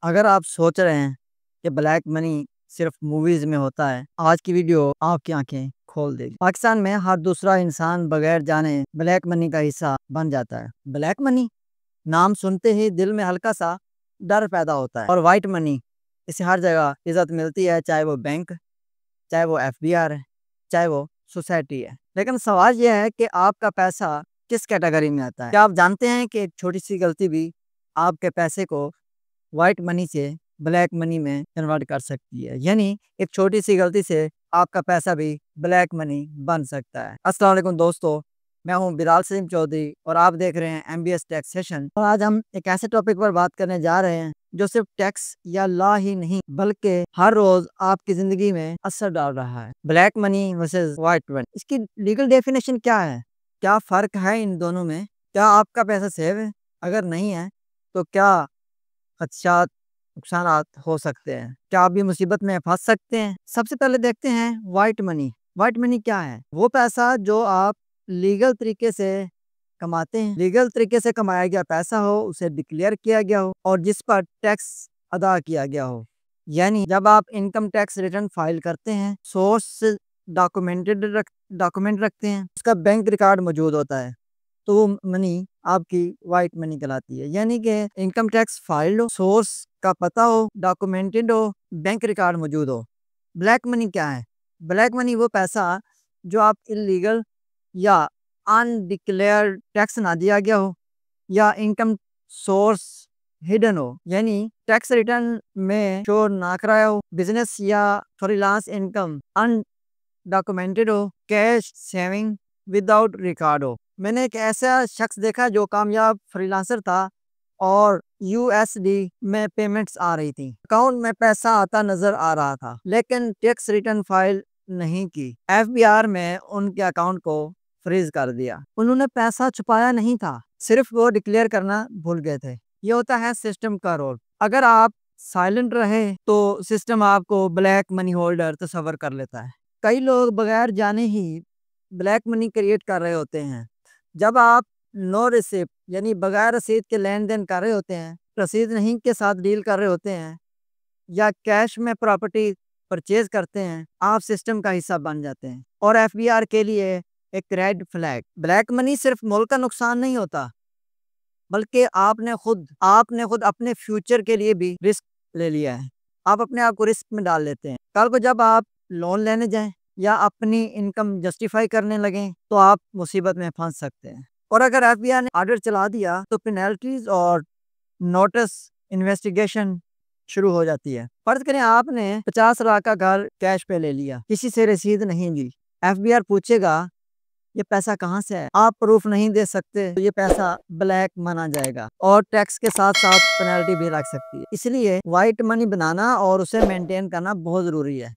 अगर आप सोच रहे हैं कि ब्लैक मनी सिर्फ मूवीज में होता है, आज की वीडियो आपकी आंखें खोल देगी। पाकिस्तान में हर दूसरा इंसान बगैर जाने ब्लैक मनी का हिस्सा बन जाता है। ब्लैक मनी नाम सुनते ही दिल में हल्का सा डर पैदा होता है। और वाइट मनी, इसे हर जगह इज्जत मिलती है, चाहे वो बैंक, चाहे वो एफबीआर है, चाहे वो सोसाइटी है। लेकिन सवाल यह है कि आपका पैसा किस कैटेगरी में आता है। क्या आप जानते हैं कि एक छोटी सी गलती भी आपके पैसे को वाइट मनी से ब्लैक मनी में कन्वर्ट कर सकती है। यानी एक छोटी सी गलती से आपका पैसा भी ब्लैक मनी बन सकता है। अस्सलाम वालेकुम दोस्तों, मैं हूं बिलाल सलीम चौधरी और आप देख रहे हैं MBS टैक्स सेशन। और आज हम एक ऐसे टॉपिक पर बात करने जा रहे हैं जो सिर्फ टैक्स या लॉ ही नहीं बल्कि हर रोज आपकी जिंदगी में असर डाल रहा है। Black money versus white money, इसकी लीगल डेफिनेशन क्या है? क्या फ़र्क है इन दोनों में? क्या आपका पैसा सेव है? अगर नहीं है तो क्या खदशात, नुकसानात हो सकते हैं? क्या आप भी मुसीबत में फंस सकते हैं? सबसे पहले देखते हैं वाइट मनी। वाइट मनी क्या है? वो पैसा जो आप लीगल तरीके से कमाते हैं, लीगल तरीके से कमाया गया पैसा हो, उसे डिक्लेयर किया गया हो और जिस पर टैक्स अदा किया गया हो। यानी जब आप इनकम टैक्स रिटर्न फाइल करते हैं, सोर्स डॉक्यूमेंट रखते हैं, उसका बैंक रिकॉर्ड मौजूद होता है, तो वो मनी आपकी वाइट मनी कहलाती है। यानी कि इनकम टैक्स फाइल्ड हो, सोर्स का पता हो, डॉक्यूमेंटेड हो, बैंक रिकॉर्ड मौजूद हो। ब्लैक मनी क्या है? ब्लैक मनी वो पैसा जो आप इलीगल या अनडिक्लेयर्ड टैक्स ना दिया गया हो या इनकम सोर्स हिडन हो, यानी टैक्स रिटर्न में शो ना कराया हो, बिजनेस या फ्रीलांस इनकम अनडॉक्यूमेंटेड हो, कैश सेविंग विदाउट रिकॉर्ड हो। मैंने एक ऐसा शख्स देखा जो कामयाब फ्रीलांसर था और USD में पेमेंट्स आ रही थी, अकाउंट में पैसा आता नजर आ रहा था, लेकिन टैक्स रिटर्न फाइल नहीं की। FBR में उनके अकाउंट को फ्रीज कर दिया। उन्होंने पैसा छुपाया नहीं था, सिर्फ वो डिक्लेयर करना भूल गए थे। ये होता है सिस्टम का रोल। अगर आप साइलेंट रहे तो सिस्टम आपको ब्लैक मनी होल्डर तस्वर कर लेता है। कई लोग बगैर जाने ही ब्लैक मनी क्रिएट कर रहे होते हैं। जब आप नो रिसिप्ट यानी बगैर रसीद के लेन देन कर रहे होते हैं, रसीद नहीं के साथ डील कर रहे होते हैं या कैश में प्रॉपर्टी परचेज करते हैं, आप सिस्टम का हिस्सा बन जाते हैं। और FBR के लिए एक रेड फ्लैग। ब्लैक मनी सिर्फ मुल्क का नुकसान नहीं होता, बल्कि आपने खुद अपने फ्यूचर के लिए भी रिस्क ले लिया है। आप अपने आप को रिस्क में डाल लेते हैं। कल को जब आप लोन लेने जाएं या अपनी इनकम जस्टिफाई करने लगें तो आप मुसीबत में फंस सकते हैं। और अगर FBI ने ऑर्डर चला दिया तो पेनल्टीज और नोटिस इन्वेस्टिगेशन शुरू हो जाती है। फर्ज करें आपने 50 लाख का घर कैश पे ले लिया, किसी से रसीद नहीं ली। FBR पूछेगा ये पैसा कहाँ से है? आप प्रूफ नहीं दे सकते तो ये पैसा ब्लैक माना जाएगा और टैक्स के साथ साथ पेनल्टी भी लग सकती है। इसलिए वाइट मनी बनाना और उसे मेंटेन करना बहुत जरूरी है।